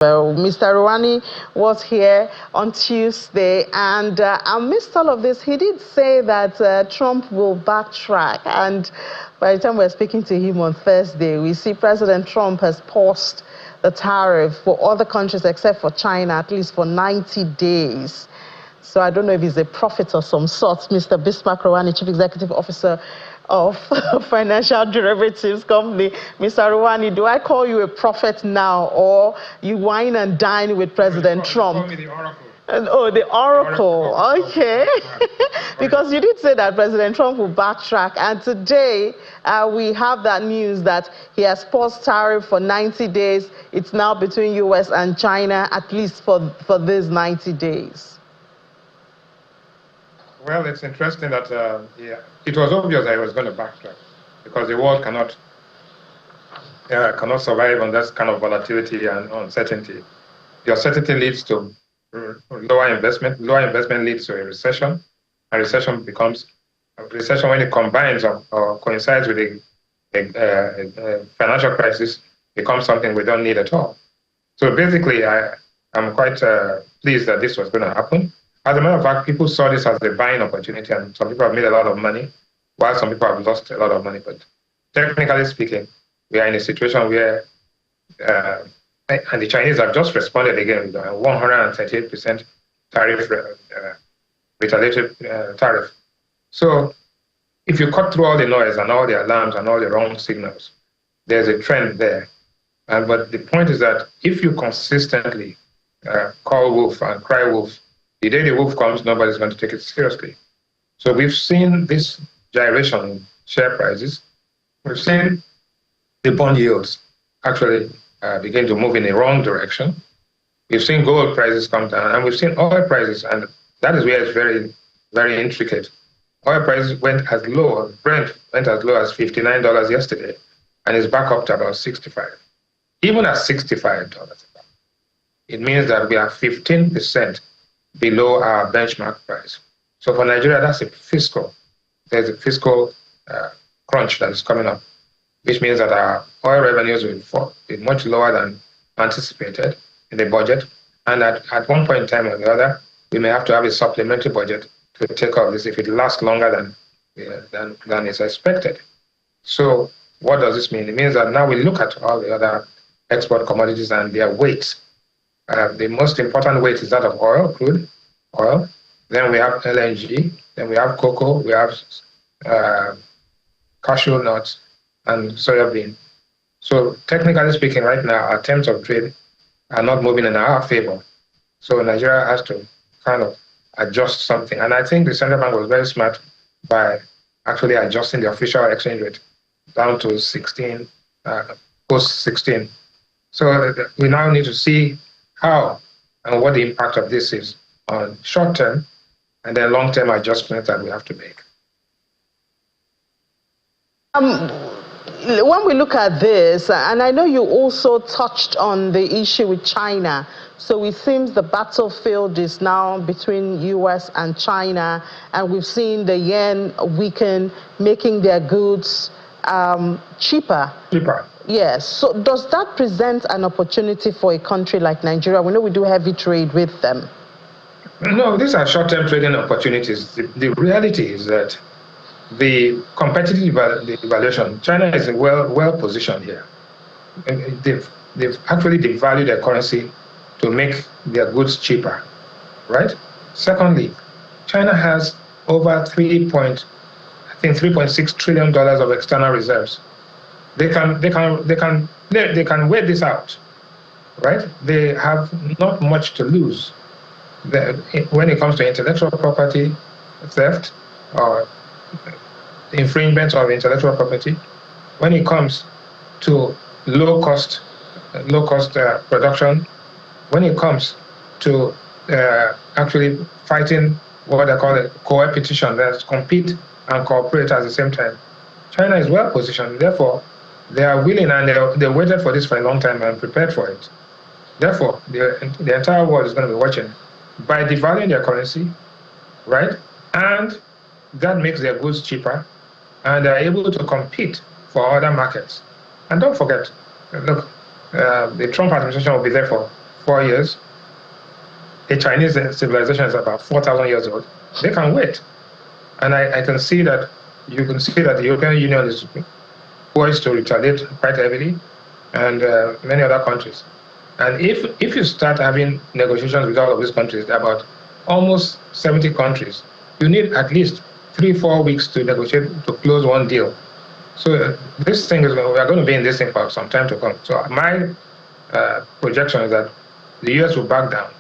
Well, Mr. Rouhani was here on Tuesday, and amidst all of this, he did say that Trump will backtrack. And by the time we're speaking to him on Thursday, we see President Trump has paused the tariff for other countries except for China, at least for 90 days. So I don't know if he's a prophet of some sort. Mr. Bismarck Rouhani, Chief Executive Officer of Financial Derivatives Company. Mr. Rouhani, do I call you a prophet now, or you wine and dine with President Trump? Call me the Oracle. Oh, the Oracle. Okay. Because you did say that President Trump will backtrack. And today, we have that news that he has paused tariff for 90 days. It's now between U.S. and China, at least for these 90 days. Well, it's interesting that it was obvious that he was going to backtrack because the world cannot survive on that kind of volatility and uncertainty. The uncertainty leads to lower investment. Lower investment leads to a recession. A recession becomes a recession when it combines or coincides with a financial crisis, becomes something we don't need at all. So basically, I'm quite pleased that this was going to happen. As a matter of fact, people saw this as a buying opportunity, and some people have made a lot of money, while some people have lost a lot of money. But technically speaking, we are in a situation where, and the Chinese have just responded again with a 138% tariff, retaliatory tariff. So if you cut through all the noise and all the alarms and all the wrong signals, there's a trend there. But the point is that if you consistently call wolf and cry wolf, the day the wolf comes, nobody's going to take it seriously. So we've seen this gyration in share prices. We've seen the bond yields actually begin to move in the wrong direction. We've seen gold prices come down, and we've seen oil prices, and that is where it's very, very intricate. Oil prices went as low, Brent went as low as $59 yesterday, and is back up to about $65. Even at $65, it means that we are 15% below our benchmark price. So for Nigeria, there's a fiscal crunch that is coming up, which means that our oil revenues will be much lower than anticipated in the budget. And at one point in time or the other, we may have to have a supplementary budget to take off this if it lasts longer than is expected. So what does this mean? It means that now we look at all the other export commodities and their weights. The most important weight is that of oil, crude oil. Then we have LNG. Then we have cocoa. We have cashew nuts and soybean. So technically speaking, right now, our terms of trade are not moving in our favor. So Nigeria has to kind of adjust something. And I think the central bank was very smart by actually adjusting the official exchange rate down to 16, post 16. So we now need to see how and what the impact of this is on short-term and then long-term adjustments that we have to make. When we look at this, and I know you also touched on the issue with China, so it seems the battlefield is now between US and China, and we've seen the yen weaken, making their goods cheaper. Yes. So does that present an opportunity for a country like Nigeria? We know we do heavy trade with them. No, these are short-term trading opportunities. The reality is that the competitive evaluation, China is well positioned here. They've actually devalued their currency to make their goods cheaper, right? Secondly, China has over $3.6 trillion of external reserves. They can weigh this out, right? They have not much to lose when it comes to intellectual property theft or infringement of intellectual property. When it comes to low cost production, when it comes to actually fighting what they call a co-opetition, that's compete and cooperate at the same time, China is well positioned. Therefore, they are willing and they waited for this for a long time and prepared for it. Therefore, the entire world is going to be watching by devaluing their currency, right? And that makes their goods cheaper, and they're able to compete for other markets. And don't forget, look, the Trump administration will be there for 4 years. The Chinese civilization is about 4,000 years old. They can wait. And I can see that, you can see that the European Union is poised to retaliate quite heavily, and many other countries. And if you start having negotiations with all of these countries, about almost 70 countries, you need at least 3-4 weeks to negotiate to close one deal. So this thing is, we are going to be in this thing for some time to come. So my projection is that the US will back down,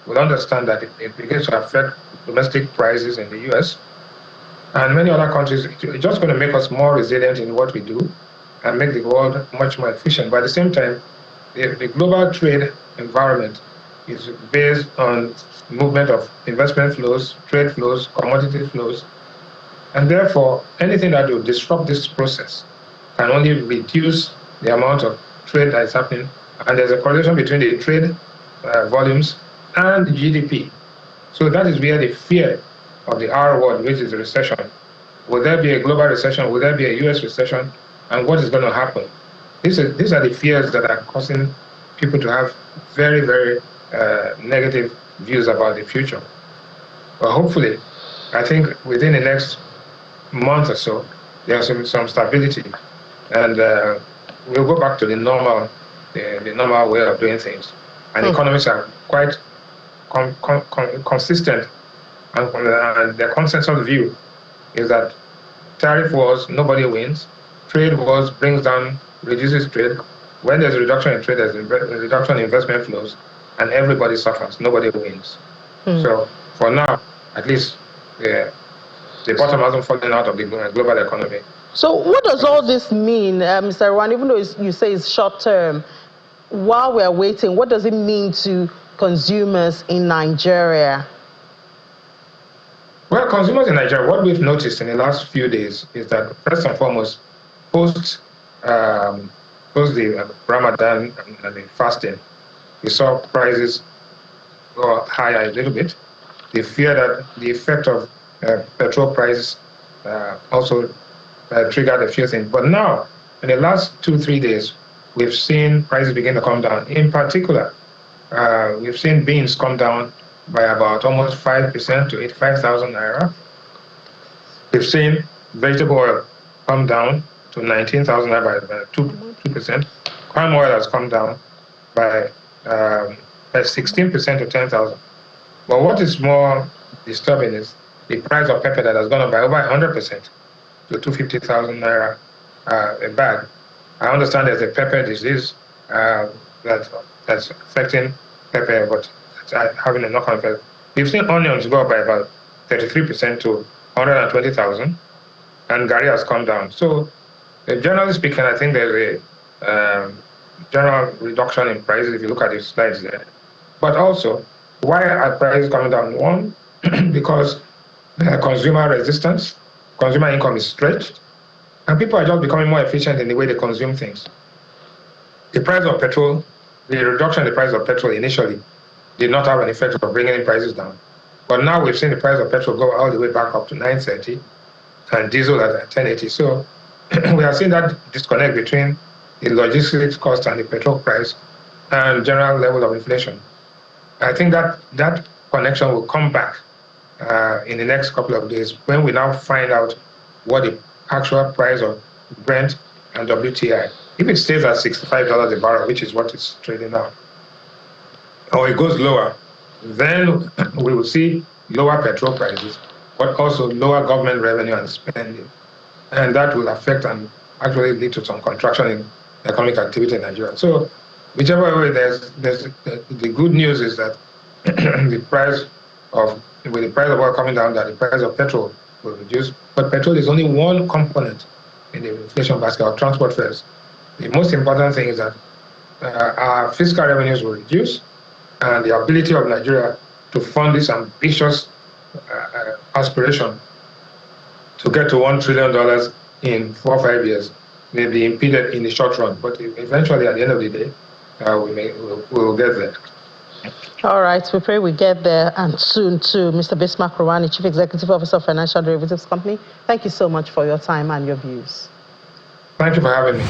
will understand that it begins to affect domestic prices in the US and many other countries. It's just going to make us more resilient in what we do and make the world much more efficient. But at the same time, the global trade environment is based on movement of investment flows, trade flows, commodity flows, and therefore anything that will disrupt this process can only reduce the amount of trade that is happening. And there's a correlation between the trade volumes and the GDP. So that is where the fear of the R word, which is a recession. Will there be a global recession? Will there be a US recession? And what is going to happen? These are the fears that are causing people to have very, very negative views about the future. But hopefully, I think within the next month or so, there's some stability, and we'll go back to the normal way of doing things. And economists are quite consistent, and their consensus view is that tariff wars, nobody wins. Trade wars reduces trade. When there's a reduction in trade, there's a reduction in investment flows, and everybody suffers. Nobody wins. So for now, at least, the bottom hasn't fallen out of the global economy. So what does all this mean, Mr. Rwan? Even though you say it's short term, while we're waiting, what does it mean to consumers in Nigeria? Well, consumers in Nigeria, what we've noticed in the last few days is that, first and foremost, post the Ramadan and the fasting, we saw prices go higher a little bit. The fear that the effect of petrol prices also triggered a few things. But now, in the last 2-3 days, we've seen prices begin to come down. In particular, we've seen beans come down by about almost 5% to 85,000 naira. We've seen vegetable oil come down to 19,000 naira by 2%. Palm oil has come down by 16% to 10,000. But what is more disturbing is the price of pepper that has gone up by over 100% to 250,000 naira a bag. I understand there's a pepper disease that's affecting pepper, but it's having a knock-on effect. We've seen onions go up by about 33% to 120,000, and garri has come down. So, generally speaking, I think there's a general reduction in prices if you look at the slides there. But also, why are prices coming down? One, because consumer resistance, consumer income is stretched, and people are just becoming more efficient in the way they consume things. The price of petrol, the reduction in the price of petrol initially did not have an effect of bringing prices down. But now we've seen the price of petrol go all the way back up to 930 and diesel at 1080. So we have seen that disconnect between the logistics cost and the petrol price and general level of inflation. I think that connection will come back in the next couple of days when we now find out what the actual price of Brent and WTI. If it stays at $65 a barrel, which is what it's trading now, or it goes lower, then we will see lower petrol prices, but also lower government revenue and spending. And that will affect and actually lead to some contraction in economic activity in Nigeria. So whichever way, the good news is that with the price of oil coming down, that the price of petrol will reduce. But petrol is only one component in the inflation basket of transport fares. The most important thing is that our fiscal revenues will reduce, and the ability of Nigeria to fund this ambitious aspiration to get to $1 trillion in 4 or 5 years may be impeded in the short run. But eventually, at the end of the day, we'll get there. All right, we pray we get there, and soon too. Mr. Bismarck Rwan, Chief Executive Officer of Financial Derivatives Company, thank you so much for your time and your views. Thank you for having me.